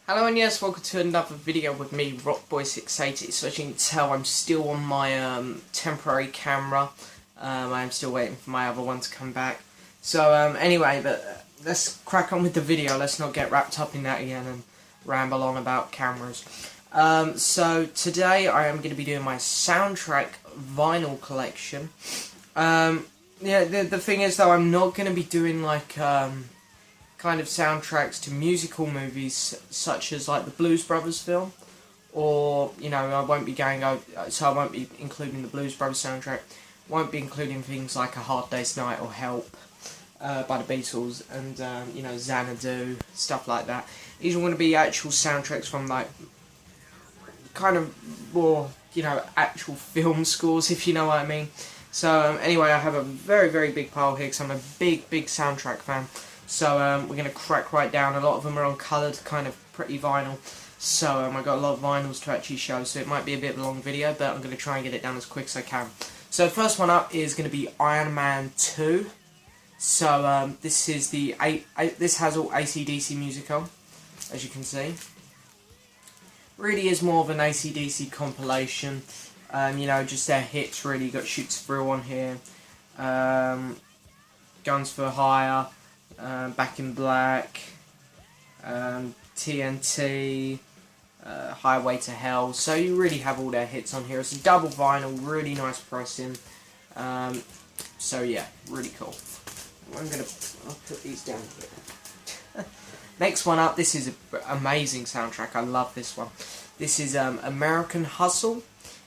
Hello and yes, welcome to another video with me, Rockboy680. So as you can tell, I'm still on my temporary camera. I'm still waiting for my other one to come back. So anyway, but let's crack on with the video. Let's not get wrapped up in that again and ramble on about cameras. So today I am going to be doing my soundtrack vinyl collection. Yeah, the thing is though, I'm not going to be doing like kind of soundtracks to musical movies such as like the Blues Brothers film, or you know, I won't be going over, so I won't be including the Blues Brothers soundtrack. Won't be including things like A Hard Day's Night or Help by the Beatles, and you know, Xanadu, stuff like that. These are going to be actual soundtracks from like kind of more, you know, actual film scores, if you know what I mean. So anyway, I have a very big pile here because I'm a big soundtrack fan. So we're going to crack right down. A lot of them are on coloured, kind of pretty vinyl. So I got a lot of vinyls to actually show, so it might be a bit of a long video, but I'm going to try and get it done as quick as I can. So the first one up is going to be Iron Man 2. So this is this has all AC/DC music on, as you can see. Really is more of an AC/DC compilation. You know, just their hits really. You got Shoot to Thrill on here, Guns for Hire, Back in Black, TNT, Highway to Hell. So you really have all their hits on here. It's a double vinyl, really nice pressing. So yeah, really cool. I'll put these down here. Next one up, this is an amazing soundtrack. I love this one. This is American Hustle.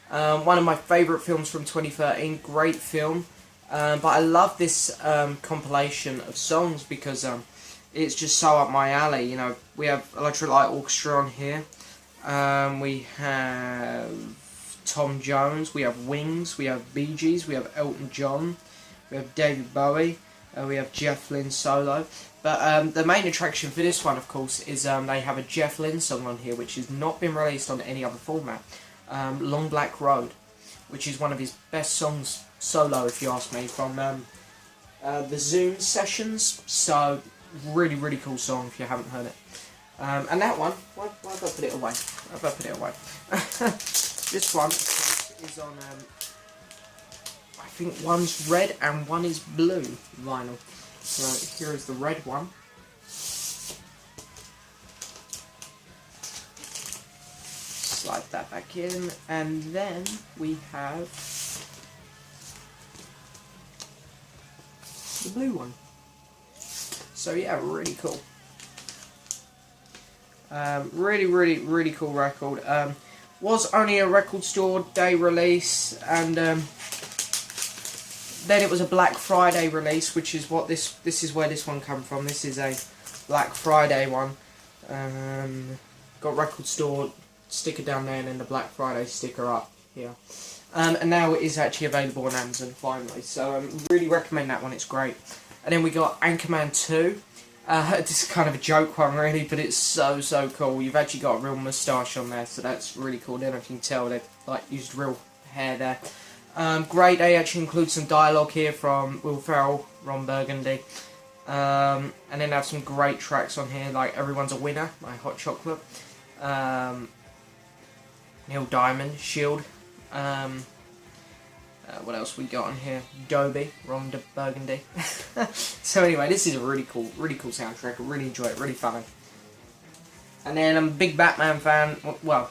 One of my favourite films from 2013. Great film. But I love this compilation of songs because it's just so up my alley. You know, we have Electric Light Orchestra on here. We have Tom Jones. We have Wings. We have Bee Gees. We have Elton John. We have David Bowie. We have Jeff Lynne solo. But the main attraction for this one, of course, is they have a Jeff Lynne song on here, which has not been released on any other format. Long Black Road, which is one of his best songs solo, if you ask me, from the Zoom sessions. So really cool song if you haven't heard it. And that one, why have I put it away? Why have I put it away? This one is on, I think one's red and one is blue vinyl. So here is the red one. Slide that back in, and then we have the blue one. So yeah, really cool. Really cool record. Was only a record store day release, and then it was a Black Friday release, which is what this is where this one come from. This is a Black Friday one. Got record store sticker down there and then the Black Friday sticker up here. And now it is actually available on Amazon finally. So really recommend that one, it's great. And then we got Anchorman 2. This is kind of a joke one really, but it's so cool. You've actually got a real moustache on there, so that's really cool. Then I can tell they've like used real hair there. Great, they actually include some dialogue here from Will Ferrell, Ron Burgundy. And then they have some great tracks on here, like Everyone's a Winner, My Hot Chocolate. Neil Diamond, Shield. What else we got on here? Dobie, Ron Burgundy. So anyway, this is a really cool soundtrack. I really enjoy it, really funny. And then I'm a big Batman fan. Well,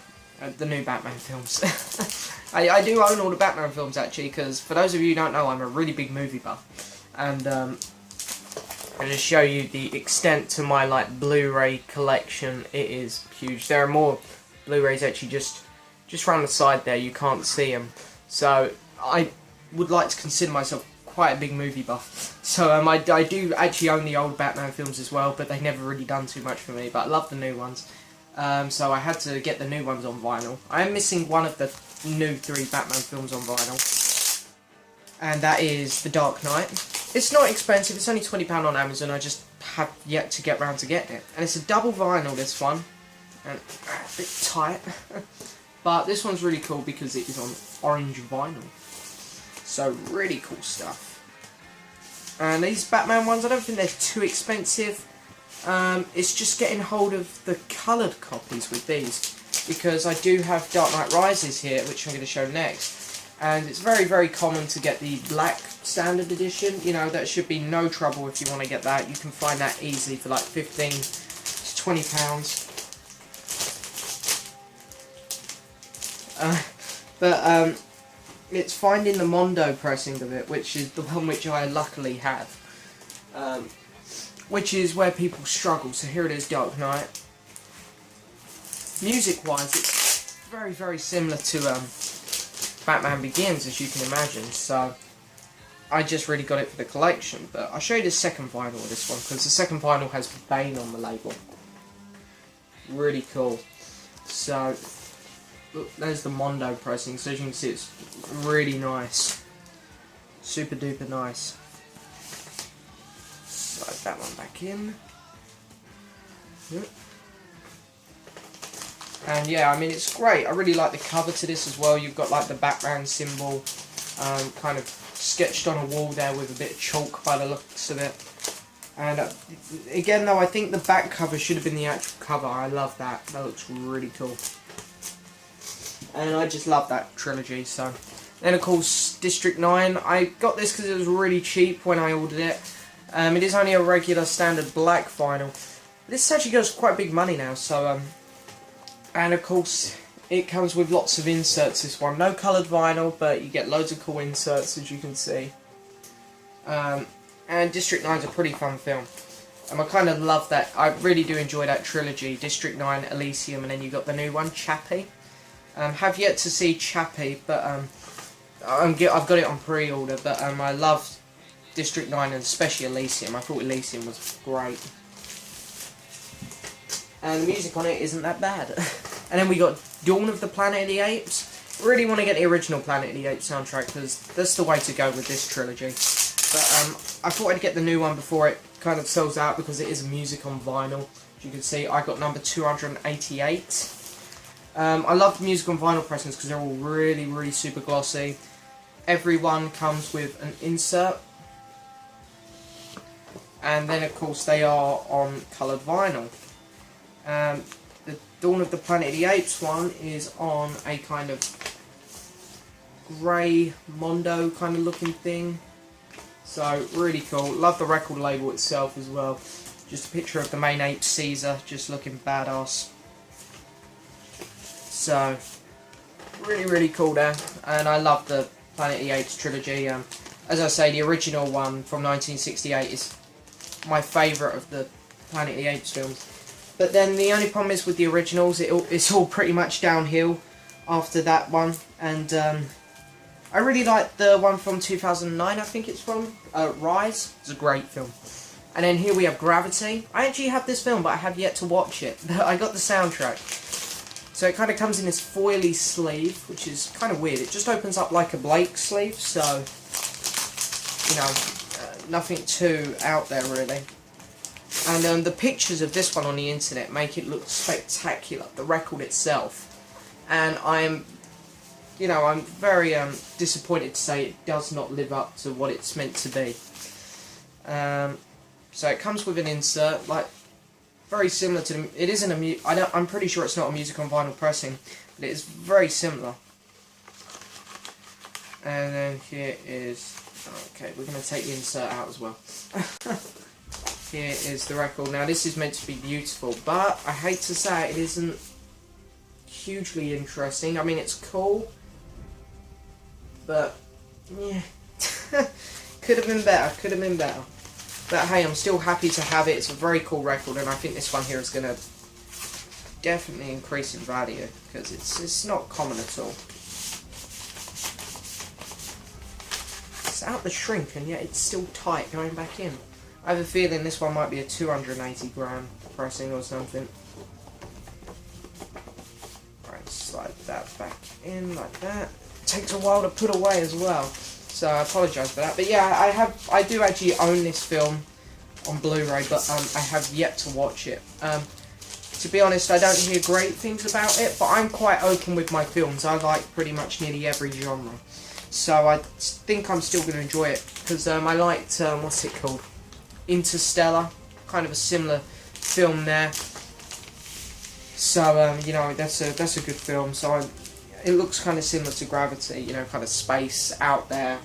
the new Batman films. I do own all the Batman films actually, because for those of you who don't know, I'm a really big movie buff. And I'll just show you the extent to my like Blu-ray collection. It is huge. There are more Blu-rays actually just around the side there. You can't see them. So I would like to consider myself quite a big movie buff. So I do actually own the old Batman films as well, but they never really done too much for me. But I love the new ones. So I had to get the new ones on vinyl. I am missing one of the new 3 Batman films on vinyl, and that is The Dark Knight. It's not expensive, it's only £20 on Amazon. I just have yet to get round to getting it. And it's a double vinyl, this one, and a bit tight. But this one's really cool because it is on orange vinyl. So really cool stuff. And these Batman ones, I don't think they're too expensive. It's just getting hold of the coloured copies with these, because I do have Dark Knight Rises here, which I'm going to show next, and it's very, very common to get the black standard edition. You know, that should be no trouble if you want to get that. You can find that easily for like 15 to £20. But it's finding the Mondo pressing of it, which is the one which I luckily have. Which is where people struggle. So here it is, Dark Knight. Music-wise, it's very, very similar to Batman Begins, as you can imagine. So I just really got it for the collection. But I'll show you the second vinyl of this one, because the second vinyl has Bane on the label. Really cool. So look, there's the Mondo pressing. So as you can see, it's really nice. Super duper nice. Slide that one back in. Yep. And yeah, I mean, it's great. I really like the cover to this as well. You've got like the Batman symbol kind of sketched on a wall there with a bit of chalk by the looks of it. And again though, I think the back cover should have been the actual cover. I love that. That looks really cool. And I just love that trilogy. So then of course District 9. I got this because it was really cheap when I ordered it. It is only a regular standard black vinyl. This actually goes for quite big money now, so and of course it comes with lots of inserts, this one. No coloured vinyl, but you get loads of cool inserts, as you can see. And District 9 is a pretty fun film. And I kind of love that. I really do enjoy that trilogy, District 9, Elysium, and then you got the new one, Chappie. Have yet to see Chappie, but I've got it on pre-order, but I love District 9 and especially Elysium. I thought Elysium was great. And the music on it isn't that bad. And then we got Dawn of the Planet of the Apes. Really want to get the original Planet of the Apes soundtrack, because that's the way to go with this trilogy. But I thought I'd get the new one before it kind of sells out, because it is music on vinyl. As you can see, I got number 288. I love the music on vinyl pressings because they're all really, really super glossy. Every one comes with an insert. And then of course they are on coloured vinyl. The Dawn of the Planet of the Apes one is on a kind of grey Mondo kind of looking thing. So really cool. Love the record label itself as well. Just a picture of the main ape Caesar, just looking badass. So really, really cool there. And I love the Planet of the Apes trilogy. As I say, the original one from 1968 is my favourite of the Planet of the Apes films. But then the only problem is with the originals, it's all pretty much downhill after that one. And I really like the one from 2009, I think it's from, Rise. It's a great film. And then here we have Gravity. I actually have this film, but I have yet to watch it. I got the soundtrack. So it kind of comes in this foily sleeve, which is kind of weird. It just opens up like a Blake sleeve, so, you know, nothing too out there really. And the pictures of this one on the internet make it look spectacular, the record itself. And I'm very disappointed to say it does not live up to what it's meant to be. So it comes with an insert, like very similar to it isn't I'm pretty sure it's not a music on vinyl pressing, but it is very similar. And then here is, okay, we're going to take the insert out as well. Here is the record. Now this is meant to be beautiful, but I hate to say it isn't hugely interesting. I mean, it's cool, but yeah, could have been better, could have been better. But hey, I'm still happy to have it. It's a very cool record, and I think this one here is going to definitely increase in value, because it's not common at all. It's out the shrink, and yet it's still tight going back in. I have a feeling this one might be a 280 gram pressing or something. Right, slide that back in like that. It takes a while to put away as well, so I apologise for that. But yeah, I do actually own this film on Blu-ray, but I have yet to watch it. To be honest, I don't hear great things about it, but I'm quite open with my films. I like pretty much nearly every genre, so I think I'm still going to enjoy it, because I liked, what's it called? Interstellar, kind of a similar film there. So you know, that's a good film. So it looks kind of similar to Gravity, you know, kind of space out there,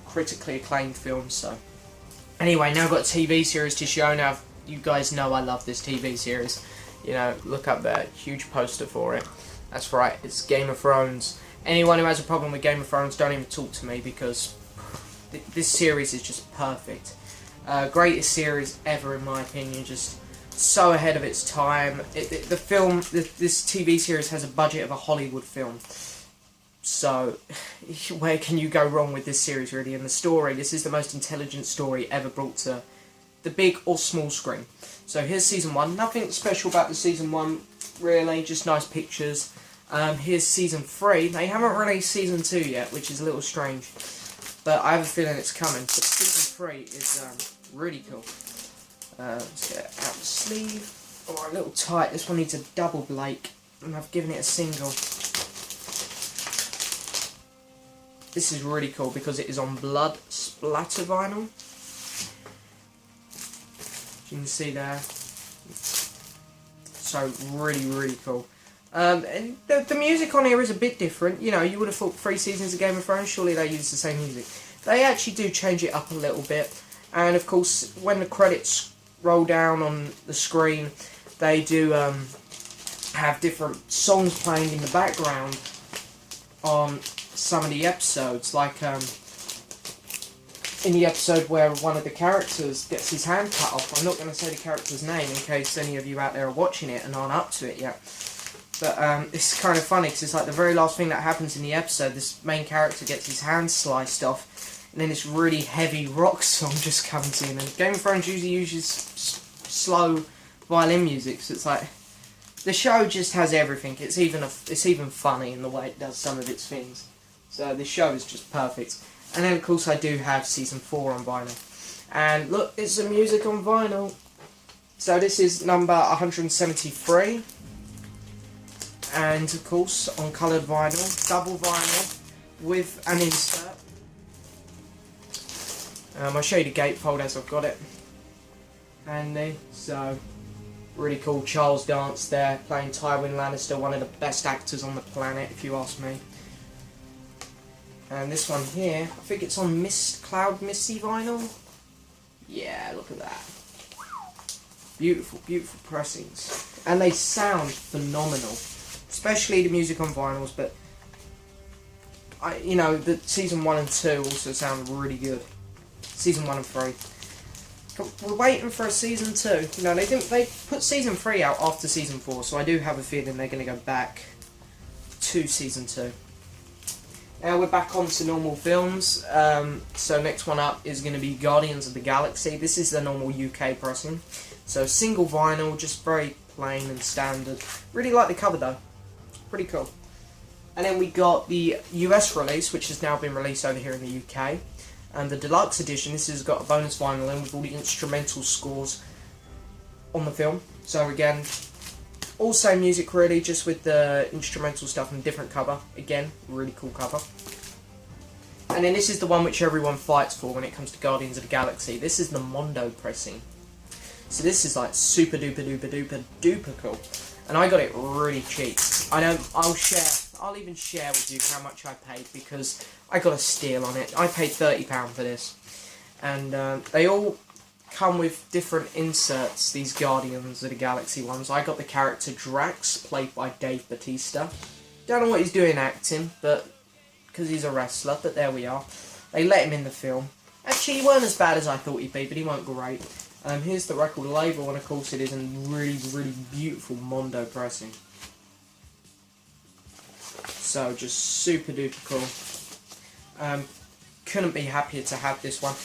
critically acclaimed film. So anyway, now I've got a TV series to show. Now you guys know I love this TV series. You know, look up there, huge poster for it. That's right, it's Game of Thrones. Anyone who has a problem with Game of Thrones, don't even talk to me, because this series is just perfect. Greatest series ever, in my opinion. Just so ahead of its time. This TV series has a budget of a Hollywood film. So, where can you go wrong with this series, really? And the story, this is the most intelligent story ever brought to the big or small screen. So here's season 1. Nothing special about the season 1, really, just nice pictures. Here's season 3. They haven't released season 2 yet, which is a little strange. But I have a feeling it's coming. But season 3 is really cool. Let's get it out the sleeve. Oh, a little tight. This one needs a double Blake, and I've given it a single. This is really cool because it is on blood splatter vinyl. You can see there. So really, really cool. And the music on here is a bit different. You know, you would have thought 3 seasons of Game of Thrones, surely they use the same music. They actually do change it up a little bit. And of course, when the credits roll down on the screen, they do have different songs playing in the background on some of the episodes. Like in the episode where one of the characters gets his hand cut off. I'm not going to say the character's name in case any of you out there are watching it and aren't up to it yet. But it's kind of funny because it's like the very last thing that happens in the episode, this main character gets his hand sliced off, and then this really heavy rock song just comes in. And Game of Thrones usually uses slow violin music, so it's like the show just has everything. It's even funny in the way it does some of its things. So the show is just perfect. And then of course I do have season 4 on vinyl. And look, it's the music on vinyl. So this is number 173. And of course on coloured vinyl, double vinyl with an insert. I'll show you the gatefold as I've got it. And then, so really cool Charles Dance there, playing Tywin Lannister, one of the best actors on the planet if you ask me. And this one here, I think it's on Cloud Misty vinyl. Yeah, look at that. Beautiful, beautiful pressings. And they sound phenomenal. Especially the music on vinyls, but you know, the season 1 and 2 also sound really good. Season 1 and 3. We're waiting for a season 2. You know, they put season 3 out after season 4, so I do have a feeling they're going to go back to season 2. Now we're back on to normal films. So next one up is going to be Guardians of the Galaxy. This is the normal UK pressing. So single vinyl, just very plain and standard. Really like the cover though. Pretty cool. And then we got the US release, which has now been released over here in the UK. And the deluxe edition, this has got a bonus vinyl in with all the instrumental scores on the film. So again, all same music really, just with the instrumental stuff and different cover. Again, really cool cover. And then this is the one which everyone fights for when it comes to Guardians of the Galaxy. This is the Mondo pressing. So this is like super duper duper duper duper cool. And I got it really cheap. I'll even share with you how much I paid because I got a steal on it. I paid £30 for this. And they all come with different inserts, these Guardians of the Galaxy ones. I got the character Drax, played by Dave Bautista. Don't know what he's doing acting, but because he's a wrestler, but there we are. They let him in the film. Actually, he weren't as bad as I thought he'd be, but he weren't great. Here's the record label, and of course it is in really, really beautiful Mondo pressing. So, just super duper cool. Couldn't be happier to have this one.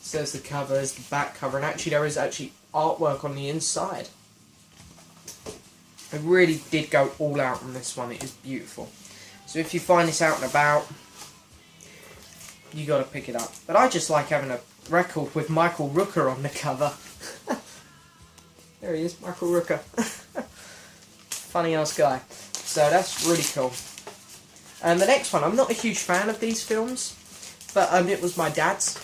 So there's the cover, there's the back cover, and actually there is actually artwork on the inside. I really did go all out on this one, it is beautiful. So if you find this out and about, you got to pick it up. But I just like having a record with Michael Rooker on the cover. There he is, Michael Rooker. Funny ass guy. So that's really cool. And the next one, I'm not a huge fan of these films, but it was my dad's.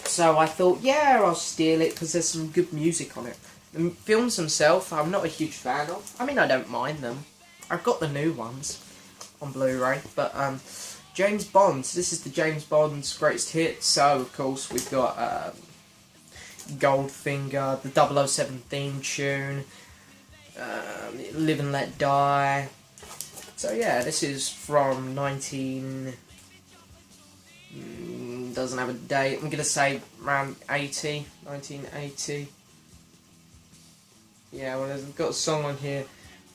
So I thought, yeah, I'll steal it because there's some good music on it. The films themselves, I'm not a huge fan of. I mean, I don't mind them. I've got the new ones on Blu-ray, but James Bond's. This is the James Bond's greatest hits. So of course we've got Goldfinger, the 007 theme tune, Live and Let Die. So yeah, this is from 19. Doesn't have a date. I'm gonna say around 1980. Yeah, well, they've got a song on here,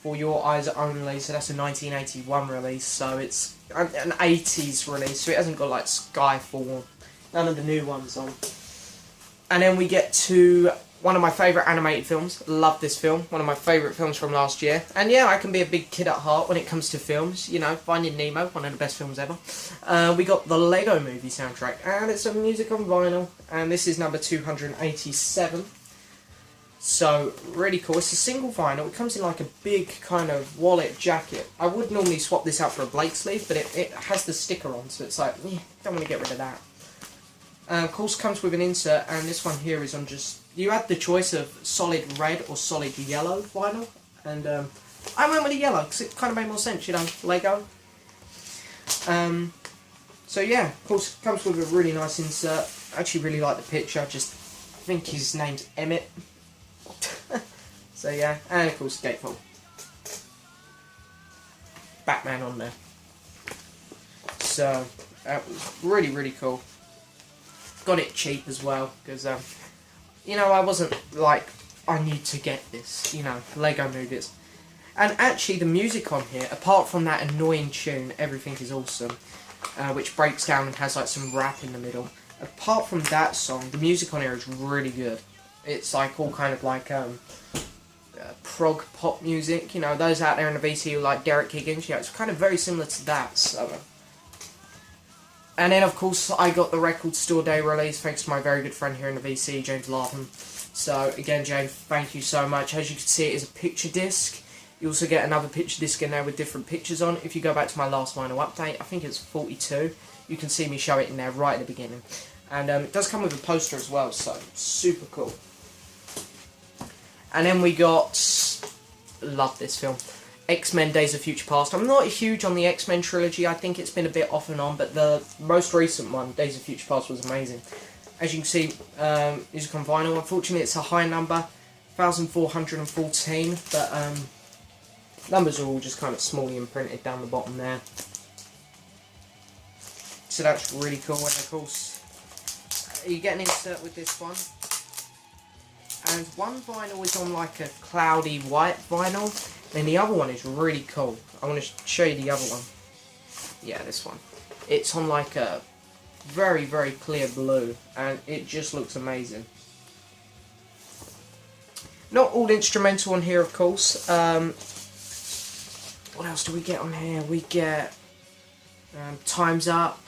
For Your Eyes Only, so that's a 1981 release, so it's an 80s release, so it hasn't got like Skyfall, none of the new ones on. And then we get to one of my favourite animated films. Love this film, one of my favourite films from last year. And yeah, I can be a big kid at heart when it comes to films, you know, Finding Nemo, one of the best films ever. We got the Lego Movie soundtrack, and it's a music on vinyl, and this is number 287. So, really cool. It's a single vinyl. It comes in like a big kind of wallet jacket. I would normally swap this out for a Blake sleeve, but it has the sticker on, so it's like, don't want to get rid of that. Of course, comes with an insert, and this one here is on just... You had the choice of solid red or solid yellow vinyl, and I went with the yellow, because it kind of made more sense, you know, Lego. So yeah, of course, comes with a really nice insert. I actually really like the picture, I think his name's Emmett. So yeah, and of course Gateful. Batman on there. So that was really, really cool. Got it cheap as well, because you know, I wasn't like, I need to get this, you know, Lego movies. And actually the music on here, apart from that annoying tune, Everything Is Awesome, which breaks down and has like some rap in the middle, apart from that song, the music on here is really good. It's like all kind of like prog pop music, you know, those out there in the VC who like Derek Higgins, yeah, it's kind of very similar to that, so. And then of course I got the record store day release thanks to my very good friend here in the VC, James Larkin. So again, James, thank you so much. As you can see, it is a picture disc. You also get another picture disc in there with different pictures on. If you go back to my last vinyl update, I think it's 42, you can see me show it in there right at the beginning. And it does come with a poster as well, so super cool. And then we got, love this film, X-Men Days of Future Past. I'm not huge on the X-Men trilogy, I think it's been a bit off and on, but the most recent one, Days of Future Past, was amazing. As you can see, music on vinyl, unfortunately it's a high number, 1,414, but numbers are all just kind of smallly imprinted down the bottom there. So that's really cool, and of course, you get an insert with this one. And one vinyl is on like a cloudy white vinyl, and the other one is really cool. I want to show you the other one. Yeah, this one. It's on like a very, very clear blue, and it just looks amazing. Not all instrumental on here, of course. What else do we get on here? We get Time's Up.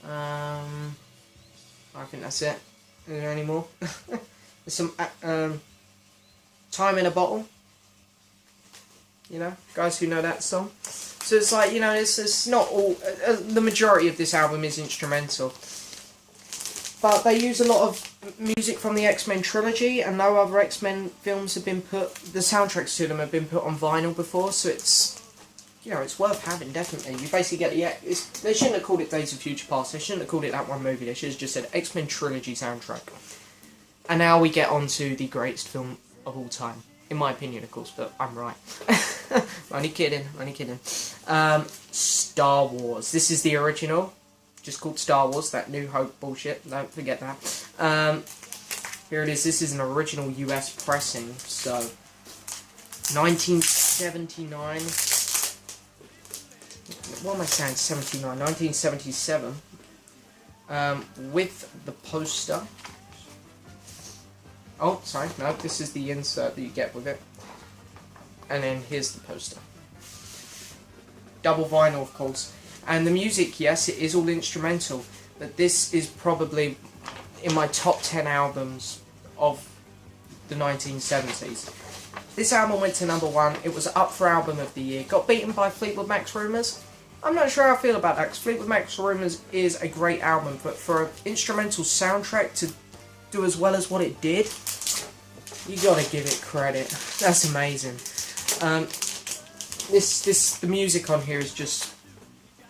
I think that's it. Is there any more? There's some Time in a Bottle. You know, guys who know that song. So it's like, you know, it's not all... the majority of this album is instrumental. But they use a lot of music from the X-Men trilogy, and no other X-Men films have been put... The soundtracks to them have been put on vinyl before, so it's... You know, it's worth having, definitely. You basically get the... They shouldn't have called it Days of Future Past. They shouldn't have called it that one movie. They should have just said X-Men trilogy soundtrack. And now we get on to the greatest film of all time. In my opinion, of course, but I'm right. Only kidding, only kidding. Star Wars. This is the original. Just called Star Wars, that New Hope bullshit. Don't forget that. Here it is. This is an original US pressing. So, 1979. What am I saying? 79. 1977. With the poster. Oh, sorry, no, this is the insert that you get with it. And then here's the poster. Double vinyl, of course. And the music, yes, it is all instrumental, but this is probably in my top 10 albums of the 1970s. This album went to #1, it was up for Album of the Year, got beaten by Fleetwood Mac's Rumours. I'm not sure how I feel about that, because Fleetwood Mac's Rumours is a great album, but for an instrumental soundtrack to do as well as what it did, You gotta give it credit. That's amazing. The music on here is just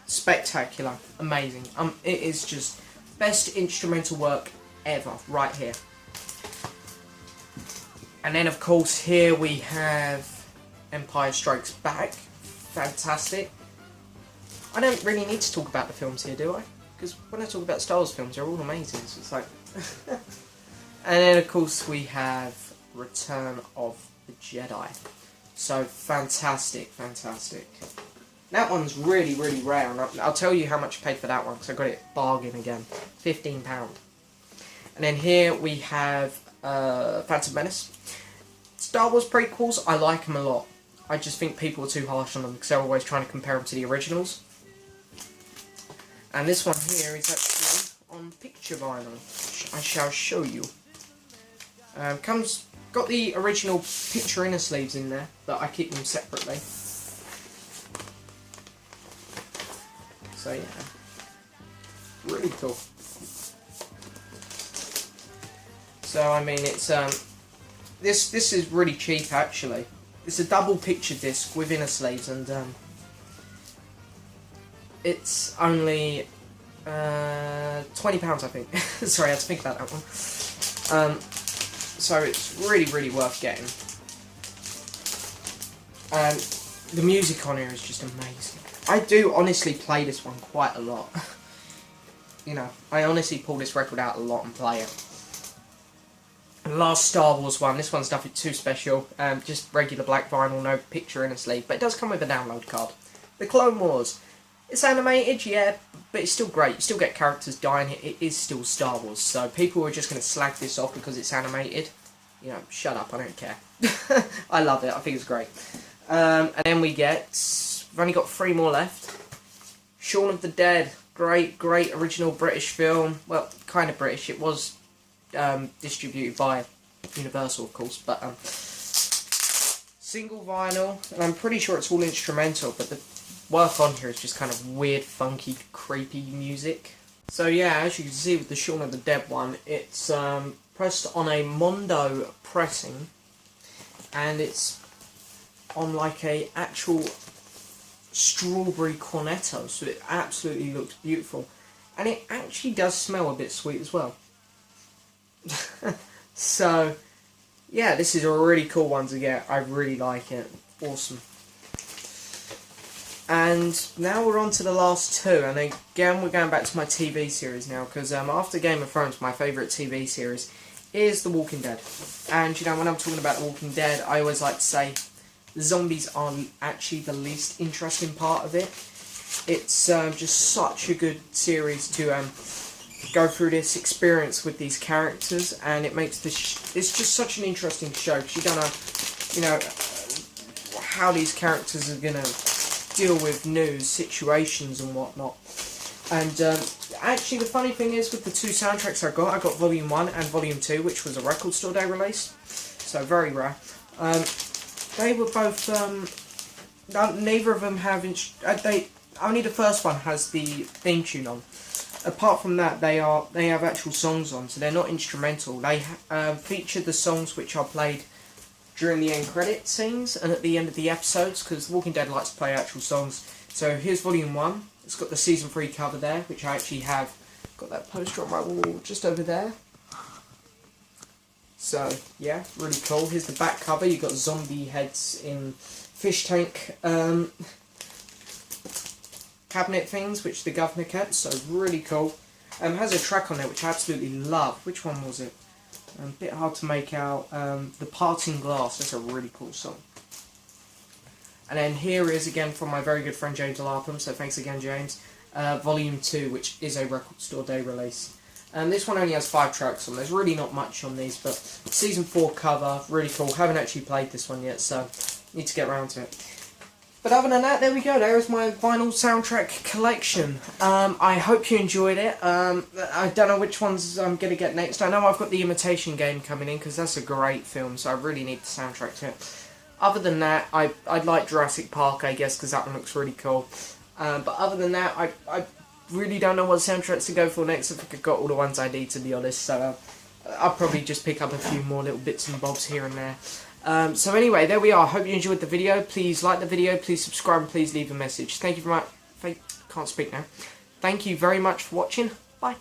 spectacular, amazing. It is just best instrumental work ever, right here. And then of course here we have Empire Strikes Back. Fantastic. I don't really need to talk about the films here, do I? Because when I talk about Star Wars films, they're all amazing, so it's like... And then of course we have Return of the Jedi. So fantastic, fantastic. That one's really, really rare, and I'll tell you how much I paid for that one, because I got it bargain again. £15. And then here we have Phantom Menace. Star Wars prequels, I like them a lot. I just think people are too harsh on them, because they're always trying to compare them to the originals. And this one here is actually on picture vinyl, which I shall show you. Got the original picture inner sleeves in there, but I keep them separately. So yeah, really cool. So I mean, it's this is really cheap actually. It's a double picture disc with inner sleeves, and it's only £20, I think. Sorry, I had to think about that one. So it's really, really worth getting. And the music on here is just amazing. I do honestly play this one quite a lot. You know, I honestly pull this record out a lot and play it. And the last Star Wars one, this one's nothing too special. Just regular black vinyl, no picture in a sleeve. But it does come with a download card. The Clone Wars. It's animated, yeah, but it's still great. You still get characters dying. It is still Star Wars. So people are just going to slag this off because it's animated. You know, shut up, I don't care. I love it, I think it's great. And then we get, we've only got 3 more left. Shaun of the Dead. Great, great original British film. Well, kind of British. It was distributed by Universal, of course, but single vinyl, and I'm pretty sure it's all instrumental, but the work on here is just kind of weird, funky, creepy music. So yeah, as you can see with the Shaun of the Dead one, it's pressed on a Mondo pressing, and it's on like a actual strawberry cornetto, so it absolutely looks beautiful, and it actually does smell a bit sweet as well. So yeah, this is a really cool one to get. I really like it. Awesome. And now we're on to the last 2, and again we're going back to my TV series now, because after Game of Thrones, my favourite TV series is The Walking Dead. And you know, when I'm talking about The Walking Dead, I always like to say the zombies are actually the least interesting part of it. It's just such a good series to go through this experience with these characters, and it makes this it's just such an interesting show, because you don't know, you know, how these characters are gonna deal with news, situations and whatnot. And actually the funny thing is, with the 2 soundtracks I got Volume 1 and Volume 2, which was a record store day release, so very rare. They were both, neither of them have, only the first one has the theme tune on. Apart from that, they have actual songs on, so they're not instrumental. They feature the songs which are played during the end credit scenes and at the end of the episodes, because The Walking Dead likes to play actual songs. So here's Volume 1. It's got the Season 3 cover there, which I actually have got that poster on my wall just over there. So yeah, really cool. Here's the back cover. You've got zombie heads in fish tank cabinet things, which the governor kept, so really cool. Has a track on there which I absolutely love. Which one was it? A bit hard to make out. The Parting Glass. That's a really cool song. And then here is again from my very good friend James Larpham, so thanks again James. Volume 2, which is a record store day release. And this one only has 5 tracks on. There's really not much on these, but Season 4 cover, really cool. Haven't actually played this one yet, so need to get around to it. But other than that, there we go. There is my vinyl soundtrack collection. I hope you enjoyed it. I don't know which ones I'm going to get next. I know I've got The Imitation Game coming in, because that's a great film, so I really need the soundtrack to it. Other than that, I'd like Jurassic Park, I guess, because that one looks really cool. But other than that, I really don't know what soundtracks to go for next. I think I've got all the ones I need, to be honest. So I'll probably just pick up a few more little bits and bobs here and there. So anyway, there we are. Hope you enjoyed the video. Please like the video, please subscribe, and please leave a message. Thank you very much. Can't speak now. Thank you very much for watching. Bye.